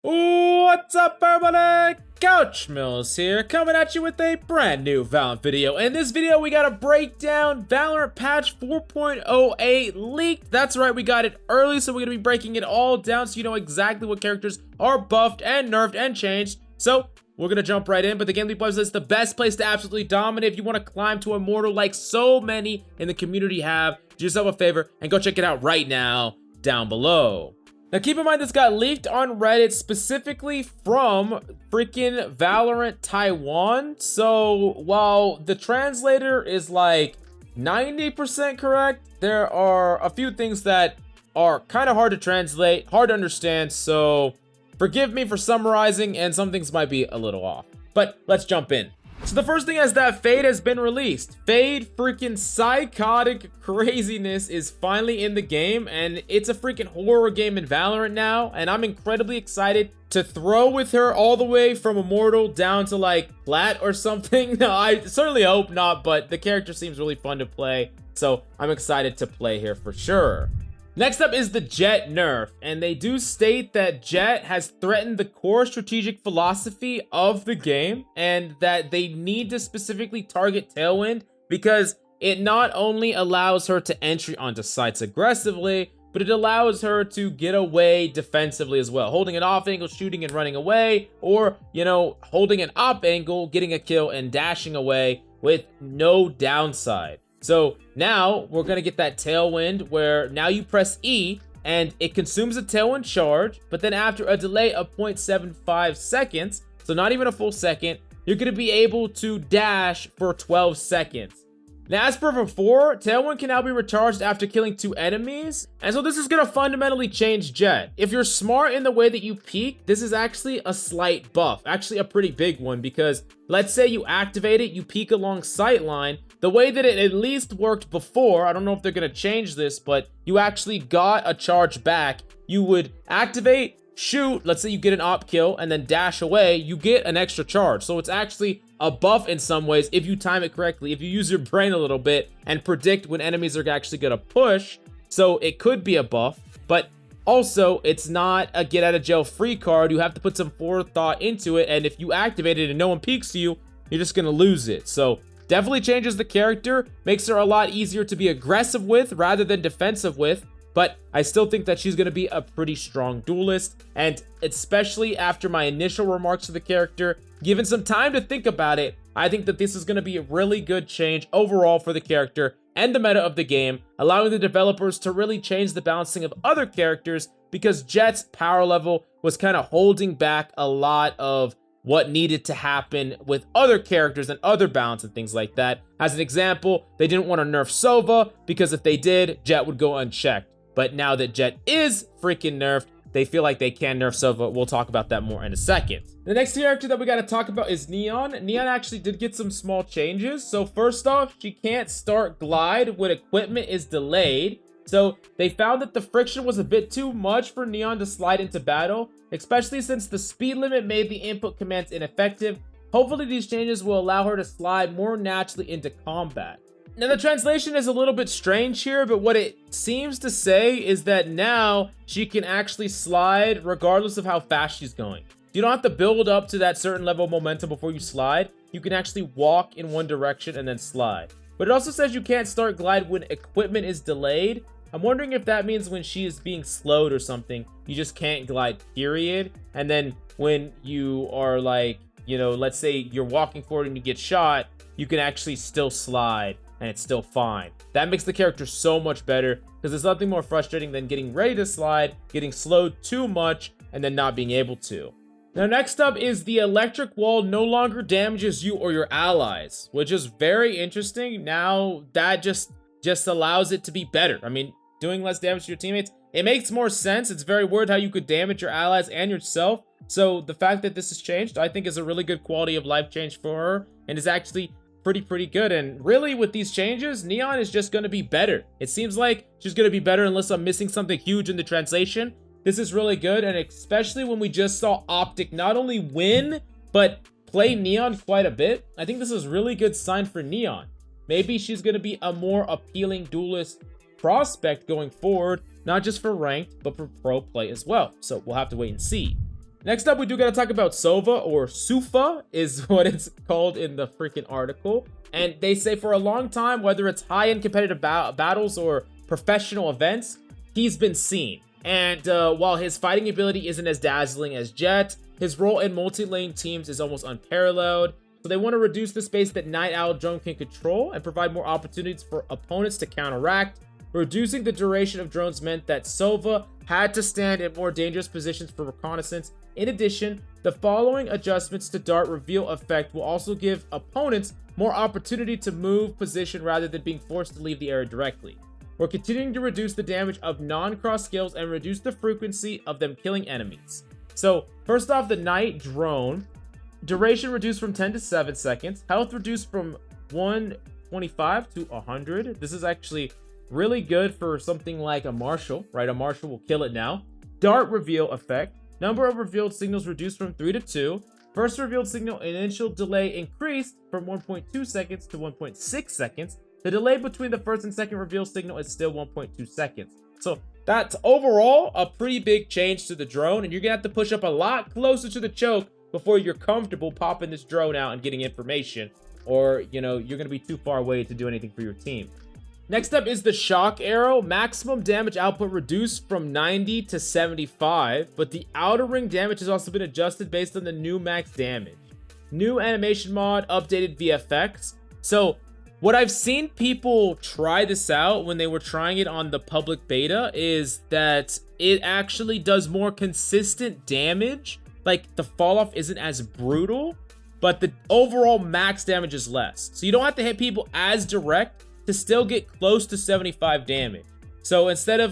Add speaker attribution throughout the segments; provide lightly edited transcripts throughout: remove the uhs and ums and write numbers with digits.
Speaker 1: What's up, everybody? Couch Mills here, coming at you with a brand new Valorant video. In this video, we got to break down Valorant patch 4.08 leaked. That's right, we got it early, so we're going to be breaking it all down so you know exactly what characters are buffed and nerfed and changed. So we're going to jump right in, but the GameLeap website is the best place to absolutely dominate if you want to climb to Immortal like so many in the community have. Do yourself a favor and go check it out right now down below. Now, keep in mind, this got leaked on Reddit specifically from freaking Valorant Taiwan. So while the translator is like 90% correct, there are a few things that are kind of hard to translate, hard to understand. So forgive me for summarizing, and some things might be a little off. But let's jump in. So the first thing is that Fade has been released. Fade freaking psychotic craziness is finally in the game, and it's a freaking horror game in Valorant now, and I'm incredibly excited to throw with her all the way from Immortal down to like Plat or something. No, I certainly hope not, but the character seems really fun to play, so I'm excited to play here for sure. Next up is the Jett nerf, and they do state that Jett has threatened the core strategic philosophy of the game, and that they need to specifically target Tailwind because it not only allows her to entry onto sites aggressively, but it allows her to get away defensively as well, holding an off angle, shooting and running away, or, you know, holding an up angle, getting a kill and dashing away with no downside. So now we're going to get that Tailwind where now you press E and it consumes a Tailwind charge, but then after a delay of 0.75 seconds, so not even a full second, you're going to be able to dash for 12 seconds. Now, as per before, Tailwind can now be recharged after killing 2 enemies, and so this is going to fundamentally change Jett. If you're smart in the way that you peek, this is actually a slight buff, actually a pretty big one, because let's say you activate it, you peek along sightline. The way that it at least worked before, I don't know if they're going to change this, but you actually got a charge back. You would activate, shoot, let's say you get an op kill, and then dash away, you get an extra charge. So it's actually a buff in some ways if you time it correctly, if you use your brain a little bit and predict when enemies are actually going to push. So it could be a buff, but also it's not a get out of jail free card. You have to put some forethought into it, and if you activate it and no one peeks you, you're just going to lose it. So definitely changes the character, makes her a lot easier to be aggressive with rather than defensive with, but I still think that she's going to be a pretty strong duelist, and especially after my initial remarks to the character, given some time to think about it, I think that this is going to be a really good change overall for the character and the meta of the game, allowing the developers to really change the balancing of other characters because Jett's power level was kind of holding back a lot of what needed to happen with other characters and other balance and things like that. As an example, they didn't want to nerf Sova because if they did, Jett would go unchecked. But now that Jett is freaking nerfed, they feel like they can nerf Sova. We'll talk about that more in a second. The next character that we got to talk about is Neon. Neon actually did get some small changes. So first off, she can't start glide when equipment is delayed. So they found that the friction was a bit too much for Neon to slide into battle, especially since the speed limit made the input commands ineffective. Hopefully these changes will allow her to slide more naturally into combat. Now the translation is a little bit strange here, but what it seems to say is that now she can actually slide regardless of how fast she's going. You don't have to build up to that certain level of momentum before you slide. You can actually walk in one direction and then slide. But it also says you can't start glide when equipment is delayed. I'm wondering if that means when she is being slowed or something, you just can't glide, period. And then when you are like, you know, let's say you're walking forward and you get shot, you can actually still slide and it's still fine. That makes the character so much better because there's nothing more frustrating than getting ready to slide, getting slowed too much, and then not being able to. Now, next up is the electric wall no longer damages you or your allies, which is very interesting. Now that just allows it to be better. I mean, doing less damage to your teammates, it makes more sense. It's very weird how you could damage your allies and yourself. So the fact that this has changed, I think is a really good quality of life change for her and is actually pretty good. And really with these changes, Neon is just going to be better. It seems like she's going to be better unless I'm missing something huge in the translation. This is really good, and especially when we just saw Optic not only win, but play Neon quite a bit. I think this is a really good sign for Neon. Maybe she's going to be a more appealing duelist prospect going forward, not just for ranked, but for pro play as well. So we'll have to wait and see. Next up, we do gotta talk about Sova, or Sufa is what it's called in the freaking article. And they say for a long time, whether it's high-end competitive battles or professional events, he's been seen. And while his fighting ability isn't as dazzling as Jet, his role in multi-lane teams is almost unparalleled. So they want to reduce the space that Night Owl drone can control and provide more opportunities for opponents to counteract. Reducing the duration of drones meant that Sova had to stand in more dangerous positions for reconnaissance. In addition, the following adjustments to dart reveal effect will also give opponents more opportunity to move position rather than being forced to leave the area directly. We're continuing to reduce the damage of non-cross skills and reduce the frequency of them killing enemies. So first off, the night drone, duration reduced from 10 to 7 seconds, health reduced from 125 to 100. This is actually really good for something like a Marshall, right? A Marshall will kill it now. Dart reveal effect, number of revealed signals reduced from 3 to 2. First revealed signal initial delay increased from 1.2 seconds to 1.6 seconds. The delay between the first and second reveal signal is still 1.2 seconds. So that's overall a pretty big change to the drone, and you're gonna have to push up a lot closer to the choke before you're comfortable popping this drone out and getting information, or you're gonna be too far away to do anything for your team. Next up is the shock arrow. Maximum damage output reduced from 90 to 75, but the outer ring damage has also been adjusted based on the new max damage. New animation mod, updated VFX. So what I've seen people try this out when they were trying it on the public beta is that it actually does more consistent damage. Like the fall off isn't as brutal, but the overall max damage is less. So you don't have to hit people as direct to still get close to 75 damage. So instead of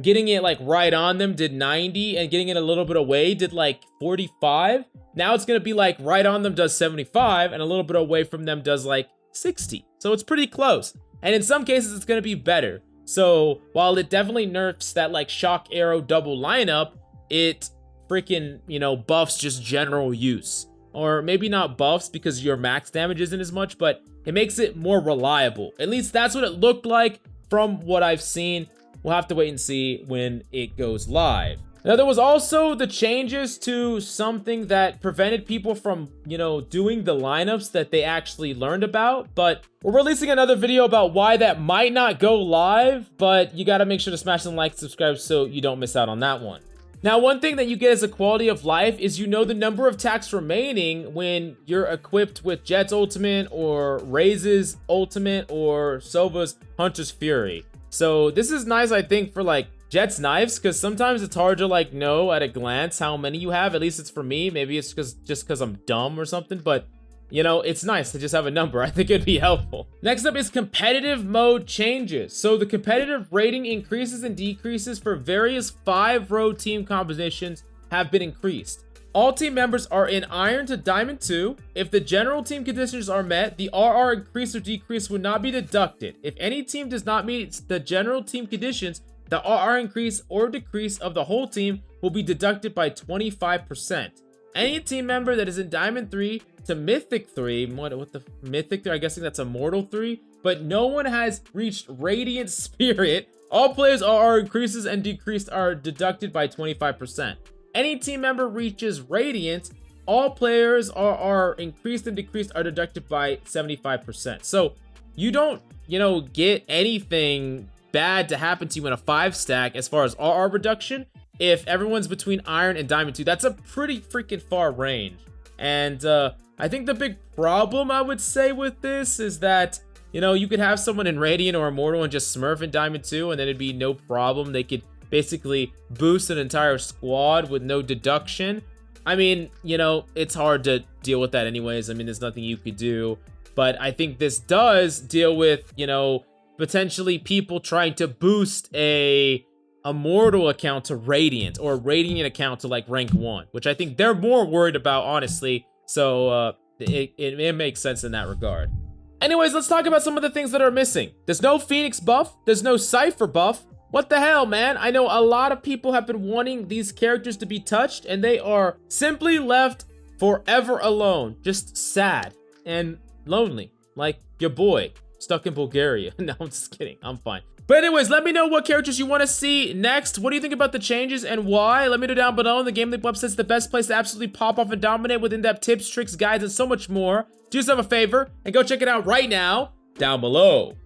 Speaker 1: getting it like right on them did 90 and getting it a little bit away did like 45, now it's gonna be like right on them does 75 and a little bit away from them does like 60. So it's pretty close, and in some cases it's going to be better. So while it definitely nerfs that like shock arrow double lineup, it freaking buffs just general use, or maybe not buffs because your max damage isn't as much, but it makes it more reliable. At least that's what it looked like from what I've seen. We'll have to wait and see when it goes live. Now, there was also the changes to something that prevented people from, doing the lineups that they actually learned about. But we're releasing another video about why that might not go live, but you got to make sure to smash some like, subscribe so you don't miss out on that one. Now, one thing that you get as a quality of life is the number of attacks remaining when you're equipped with Jet's ultimate or Raze's ultimate or Sova's Hunter's Fury. So this is nice, I think, for like Jet's knives, because sometimes it's hard to know at a glance how many you have. At least it's for me. Maybe it's just because I'm dumb or something, but it's nice to just have a number. I think it'd be helpful. Next up is competitive mode changes. So the competitive rating increases and decreases for various 5-row team compositions have been increased. All team members are in Iron to Diamond 2. If the general team conditions are met, the RR increase or decrease would not be deducted. If any team does not meet the general team conditions, the RR increase or decrease of the whole team will be deducted by 25%. Any team member that is in Diamond 3 to Mythic 3, what the Mythic 3, I'm guessing that's Immortal 3, but no one has reached Radiant Spirit, all players' RR increases and decreased are deducted by 25%. Any team member reaches Radiant, all players' RR increased and decreased are deducted by 75%. So you don't, get anything bad to happen to you in a 5-stack as far as RR reduction if everyone's between Iron and Diamond 2. That's a pretty freaking far range. And I think the big problem I would say with this is that you could have someone in Radiant or Immortal and just smurf in Diamond 2 and then it'd be no problem. They could basically boost an entire squad with no deduction. I mean, it's hard to deal with that anyways. I mean, there's nothing you could do, but I think this does deal with potentially people trying to boost a Immortal account to Radiant or a Radiant account to rank 1, which I think they're more worried about, honestly. So it makes sense in that regard. Anyways, let's talk about some of the things that are missing. There's no Phoenix buff. There's no Cypher buff. What the hell, man? I know a lot of people have been wanting these characters to be touched, and they are simply left forever alone. Just sad and lonely, like your boy stuck in Bulgaria. No, I'm just kidding. I'm fine. But anyways, let me know what characters you want to see next. What do you think about the changes and why? Let me know down below. The GameLeap website's the best place to absolutely pop off and dominate with in-depth tips, tricks, guides, and so much more. Do yourself a favor and go check it out right now down below.